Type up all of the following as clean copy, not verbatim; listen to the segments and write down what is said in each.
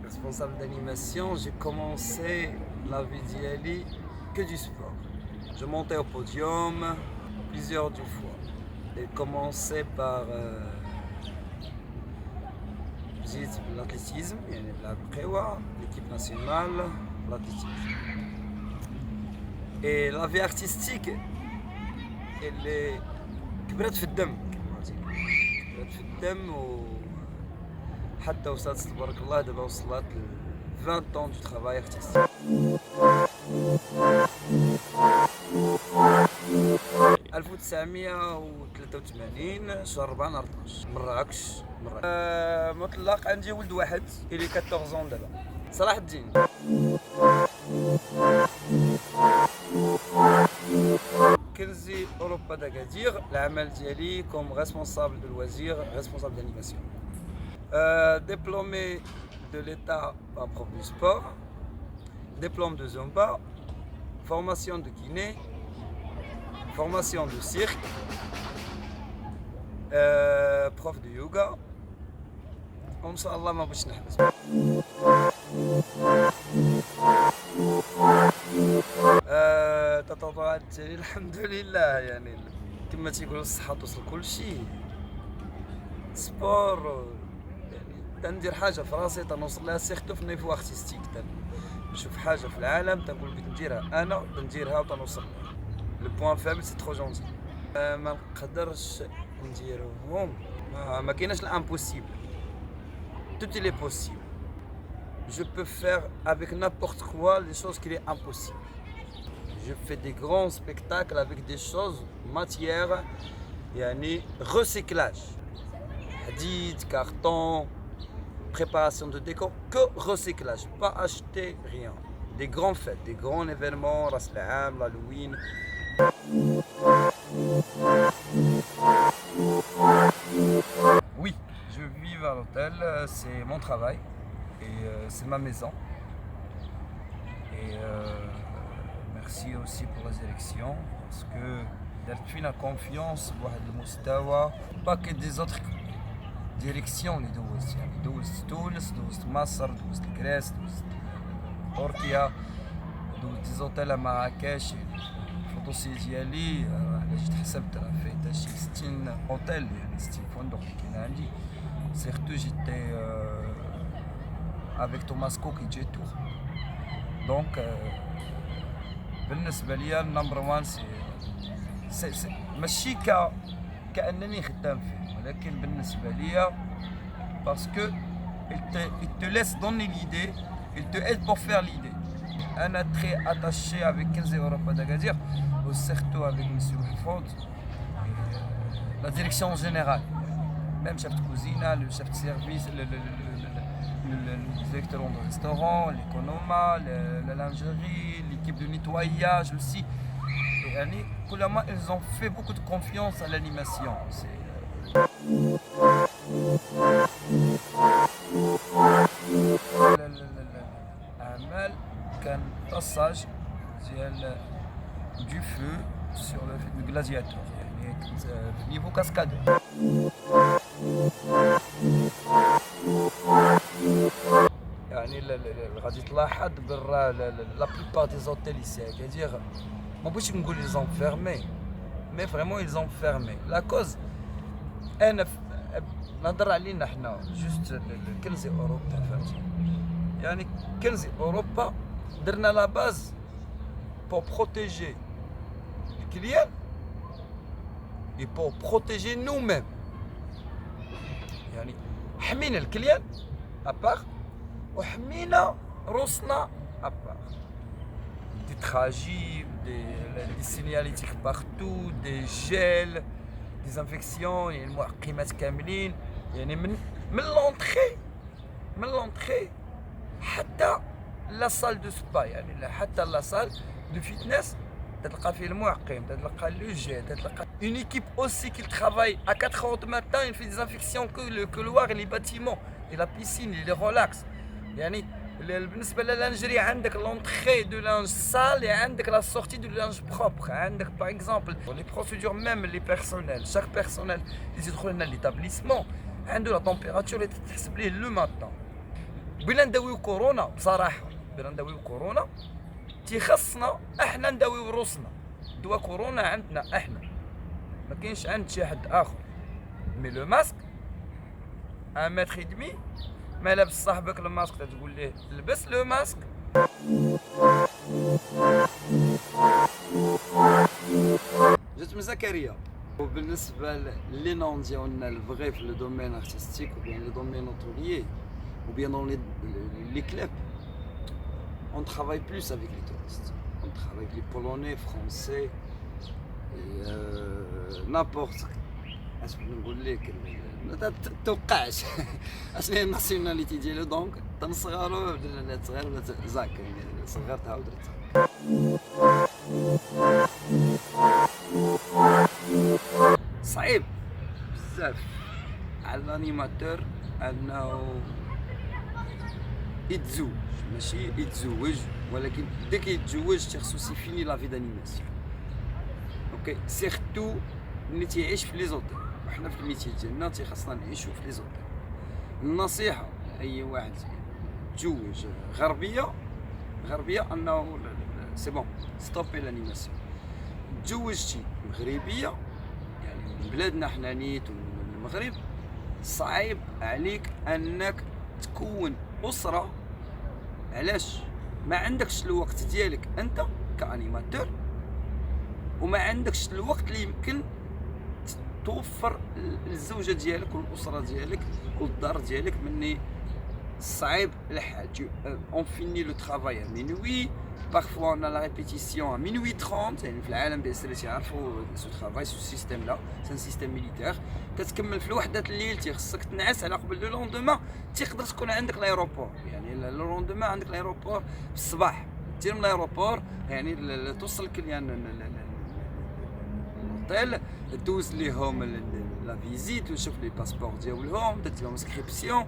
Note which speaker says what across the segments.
Speaker 1: responsable d'animation, j'ai commencé la vie d'Yali que du sport. Je montais au podium plusieurs du fois. J'ai commencé par l'athlétisme, l'équipe nationale, l'athlétisme. Et la vie artistique, elle est كبرت في الدم كبرت في الدم وحتى وصلت تبارك الله دابا وصلت ل 20 ans du travail artistique. 1983 شهر 4 نهار 12 مراكش مطلق. عندي ولد واحد اللي 14 ans دابا، صلاح الدين. كنزي أوروبا d'Agadir, العمل ديالي comme responsable de loisirs, responsable d'animation. Diplômé de l'État en prof du sport, diplôme de Zumba, formation de kiné, formation de cirque, prof de yoga. وإن شاء الله ما بغيتش نحبس. تطوعات ديالي الحمد لله، يعني كما تيقولوا الصحة توصل كل شيء. سبور يعني تندير حاجة في راسي تنوصل لها سيرتو في النيفو ارتستيك، نشوف حاجة في العالم تنقول بغيت نديرها أنا نديرها وتنوصل لها. لو بوان فابل سي ترو جونتي. ما نقدرش نديرهم، ما كايناش الامبوسيبل. Tout il est possible. Je peux faire avec n'importe quoi les choses qu'il est impossible. Je fais des grands spectacles avec des choses, matières, yani recyclage. Hadid, carton, préparation de décor, que recyclage, pas acheter rien. Des grands fêtes, des grands événements, Ras Al-Am, l'Halloween. Oui, je vis à l'hôtel, c'est mon travail et c'est ma maison. Et merci aussi pour les élections parce que depuis la confiance, pas que des autres directions, les Tunis, Masr, Grèce, Turquie, des hôtels à Marrakech. الفوتوسي ديالي على جيت حسبت راه فيه حتى شي 60 اوتيل، يعني 60 فندق اللي كاين عندي. سيرتو جيتي افيك توماسكو كي جي تور. دونك بالنسبه ليا النمبر 1 سي ماشي كانني خدام فيه، ولكن بالنسبه ليا باسكو il te laisse donner l'idée, il te aide pour faire l'idée. أنا très attaché avec 15 Europa d'Agadir, surtout avec M. Mahfoud, la direction générale, même chef de cuisine, le chef de service, le directeur de restaurant, l'économa, la lingerie, l'équipe de nettoyage aussi. Et ils ont fait beaucoup de confiance à l'animation. كان طساج ديال du feu sur le gladiateur، يعني كنت في نيفو كاسكادور. يعني غادي تلاحظ بالرا لا بليبار دي زوتيل ici à Agadir، ما بغيتش نقول ils ont fermé mais vraiment ils ont fermé. لا كوز انا نهضر علينا حنا جوست كنزي اوروبا، فهمتي؟ يعني كنزي اوروبا درنا لا باز pour protéger les clients et pour protéger nous-mêmes. يعني حمينا الكليان ابار وحمينا روسنا ابار. Des tragiques, des signalétiques partout, des gels, des infections، يعني المعقمات كاملين، يعني من l'entrée حتى لا سال دو سبا، يعني حتى لا سال دو فيتنس تلقى فيه المعقم، تلقى لو جيل، تلقى une équipe aussi qui travaille à 4h du matin, il fait des infections que le couloir et les bâtiments et la piscine et les relax. يعني بالنسبه للانجري عندك لونتري دو لانج سال، عندك لا سورتي دو لانج بروبر، عندك باغ اكزومبل لي بروسيدور ميم لي بيرسونيل، chaque personnel اللي يدخل لنا ليتابليسمون عنده لا طومبيراتور اللي تتحسب ليه لو ماتان. بلا نداويو كورونا بصراحه، بلا نداويو كورونا تيخصنا احنا نداويو روسنا. دواء كورونا عندنا احنا، ما كاينش عند شي حد اخر. مي لو ماسك 1 متر دمي، ما لابس صاحبك الماسك تقول ليه لبس لو ماسك. جات من زكريا. وبالنسبه لي نون ديالنا الفغي في لو دومين ارتستيك ou bien le domaine hôtelier ou bien dans les clubs, on travaille plus avec les touristes. On travaille avec les Polonais, Français, et n'importe. اش نقول لك ما توقعش اشنو هي الناسيوناليتي ديالو. دونك تنصغرو ولا صغير ولا زاك، يعني صغرت عاود رت. صعيب بزاف على الانيماتور انه يتزوج، ماشي يتزوج، ولكن داك كي يتزوج تيخصو سيفيني لا في دانيماسيون. اوكي سيرتو اللي تيعيش في لي زوتيل، وحنا في الميتي ديالنا تيخصنا نعيشو في لي زوتيل. النصيحه اي واحد تزوج غربيه انه سي بون ستوبي لانيماسيون. تزوجتي مغربيه يعني من بلادنا حنا نيت ومن المغرب، صعيب عليك انك تكون اسره. علاش؟ ما عندكش الوقت ديالك انت كانيماتور، وما عندكش الوقت اللي يمكن توفر الزوجه ديالك والاسره ديالك والدار ديالك. مني صعيب الحال. اون فيني لو ترافاي ا مينوي، بارفوا اون لا ريبيتيسيون ا مينوي 30. يعني في العالم باسر تيعرفوا سو ترافاي سو سيستيم لا، سان سيستيم ميليتير. كتكمل في الوحده الليل، تيخصك تنعس على قبل لو لوندوما تيقدر تكون عندك لايروبور. يعني لو لوندوما عندك لايروبور في الصباح، تير من لايروبور يعني توصل كليان لوطيل، دوز ليهم لا فيزيت وشوف لي باسبور ديالهم، درت لهم انسكريبسيون،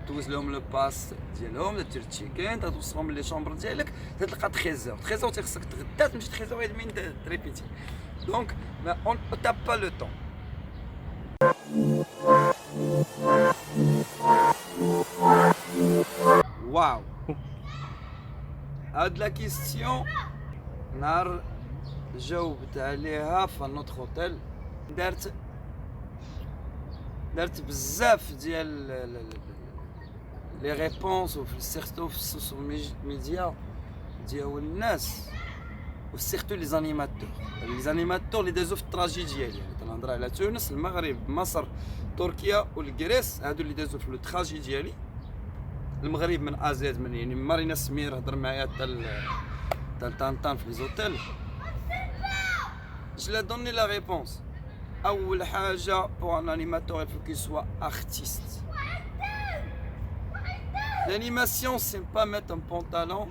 Speaker 1: دوز لهم لو باس ديالهم، دير تشيكين، توصلهم لي شومبر ديالك، تلقى 13 تيخصك تغدا تمشي 13:30 تريبيتي. دونك اون تا با لو طون. واو هاد لا كيستيون نهار جاوبت عليها في نوتر اوتيل، درت بزاف ديال لي ريبونس وفي سيرتو في السوشيال ميديا ديال الناس، وسيرتو لي زانيماتور اللي دازو في التراجي ديالي. يعني تنهضر على تونس، المغرب، مصر، تركيا والكريس، هادو اللي دازو في التراجي ديالي. المغرب من ازيد، من يعني مارينا سمير هضر معايا حتى طنطان في لي زوتيل. Je l'ai donné la réponse. أول حاجة pour un animateur il faut qu'il soit artiste. L'animation c'est pas mettre un pantalon.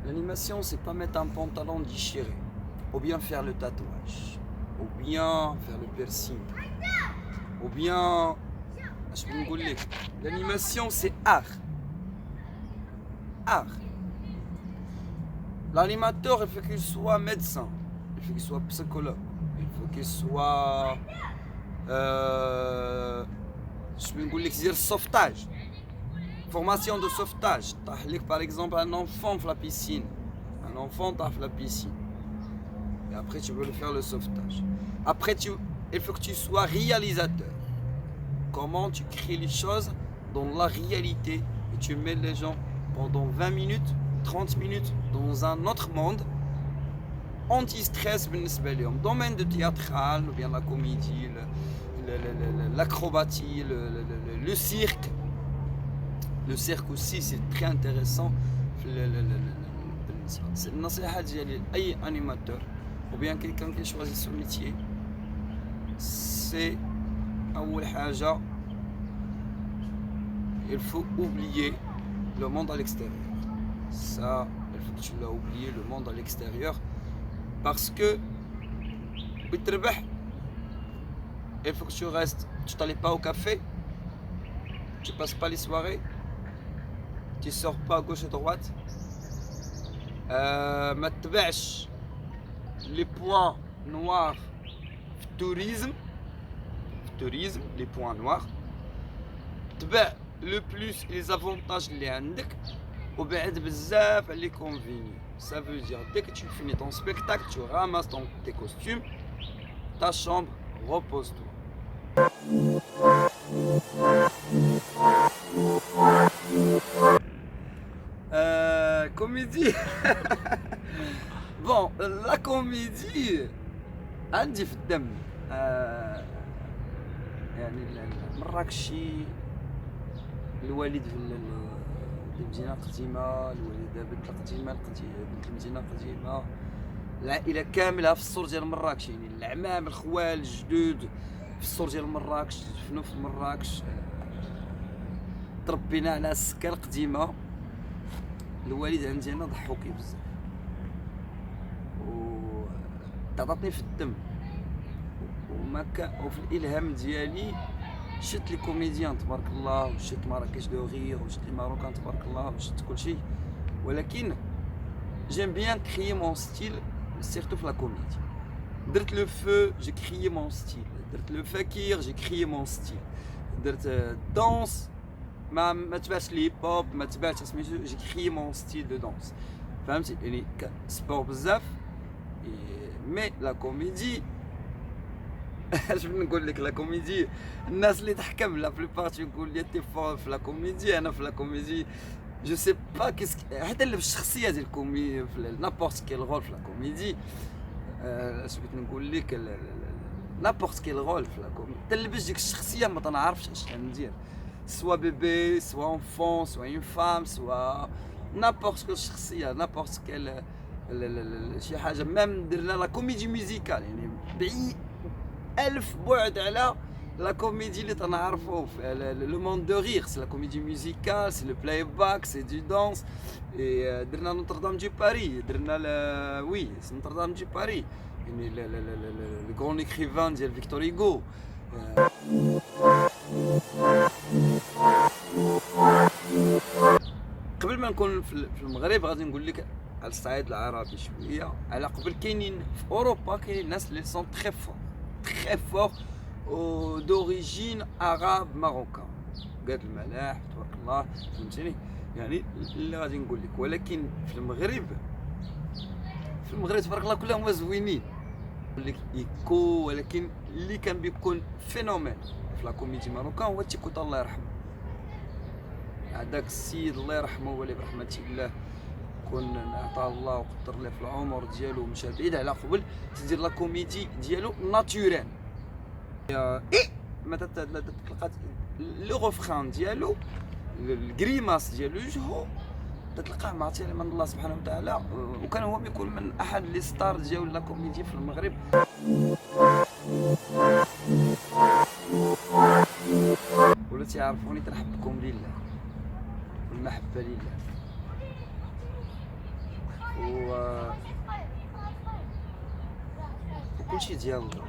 Speaker 1: L'animation c'est pas mettre un pantalon déchiré, ou bien faire le tatouage, ou bien faire le piercing, ou bien je peux me dire l'animation c'est art. L'animateur, il faut qu'il soit médecin, il faut qu'il soit psychologue, il faut qu'il soit je peux dire sauvetage, formation de sauvetage. Par exemple un enfant dans la piscine, dans la piscine, et après tu veux le faire le sauvetage. Après il faut que tu sois réalisateur. Comment tu crées les choses dans la réalité et tu mets les gens pendant 20 minutes 30 minutes dans un autre monde anti-stress بالنسبة لهم. domaine de théâtral ou bien la comédie, l'acrobatie, le cirque. Le cirque aussi c'est très intéressant. C'est النصيحة ديالي لأي animateur ou bien quelqu'un qui choisit son métier, c'est أول حاجة il faut oublier le monde à l'extérieur. Ça, il faut que tu l'as oublié, le monde à l'extérieur, parce que il faut que tu restes. Tu t'allais pas au café, tu passes pas les soirées, tu sors pas à gauche et droite, ما تتبعش les points noirs في tourisme. tourisme, les points noirs. تبع le plus les avantages اللي عندك وبعد بزاف على les convenus. Ça veut dire dès que tu finis ton spectacle, tu ramasses tes costumes, ta chambre, repose-toi. Comédie. Bon, la comédie عندي في الدم. يعني مراكشي الوالد في المدينة قديمة، الوالدة بنت القديمة، بنت المدينة قديمة، العائلة كاملة في السور ديال مراكش، يعني العمام الخوال الجدود في السور ديال مراكش، دفنوا في مراكش. تربينا على السكة القديمة. الوالد عندي انا ضحوكي بزاف و تعطاتني في الدم وفي الالهام ديالي شفت لي كوميديان تبارك الله، وشفت مراكش دو غير، وشفت لي ماروكان تبارك الله، وشفت كلشي، ولكن جيم بيان كريي مون ستيل سيرتو في لا كوميدي. درت لو فو جي كريي مون ستيل، درت لو فكير جي كريي مون ستيل، درت دانس ما تبعش لي بوب، ما تبعش سميتو، جي كريي مون ستيل دو دانس. فهمتي يعني سبور بزاف. مي لا كوميدي اش نقول لك، لا كوميدي الناس اللي تحكم لا بليبار تيقول لي تي فور في لا كوميدي. انا في لا كوميدي جو سي با حتى اللي في الشخصيه ديال الكوميدي في نابورت كيل رول في لا كوميدي. اش بغيت نقول لك، نابورت كيل رول في لا كوميدي تلبس ديك الشخصيه ما تنعرفش اش غندير، سوا بيبي سوا انفون سوا اون فام سوا نابورت كيل شخصيه، نابورت كيل شي حاجه. ميم درنا لا كوميدي ميوزيكال، يعني بعيد ألف بعد على لا كوميدي اللي تنعرفو لو موند دو ريغ. سي لا كوميدي ميوزيكال، سي لو بلاي باك، سي دو دانس. درنا نوتردام دو باري، درنا وي نوتردام دو باري، يعني لو غران ايكريفان ديال فيكتور هيغو. قبل ما نكون في المغرب غادي نقول لك على الصعيد العربي شويه. على قبل كاينين في اوروبا كاينين الناس اللي سون تري فور très fort d'origine arabe marocain. قاد الملاح تبارك الله، فهمتيني يعني اللي غادي نقول لك. ولكن في المغرب تبارك الله كلهم زوينين، نقول لك ايكو. ولكن اللي كان بيكون فينومين في لا كوميدي ماروكان هو تيكوتا الله يرحمه. هذاك السيد الله يرحمه ولي برحمة الله، كون عطاه الله وقدر له في العمر ديالو مشى بعيد على قبل تدير لا كوميدي ديالو ناتورال. ما تلقى لو غوفران ديالو، الكريماس ديالو وجهو تلقاه معطي من الله سبحانه وتعالى. وكان هو يكون من احد لي ستار ديال لا كوميدي في المغرب. ولا تيعرفوني تنحبكم لله والمحبه لله وكل شيء ديال الله.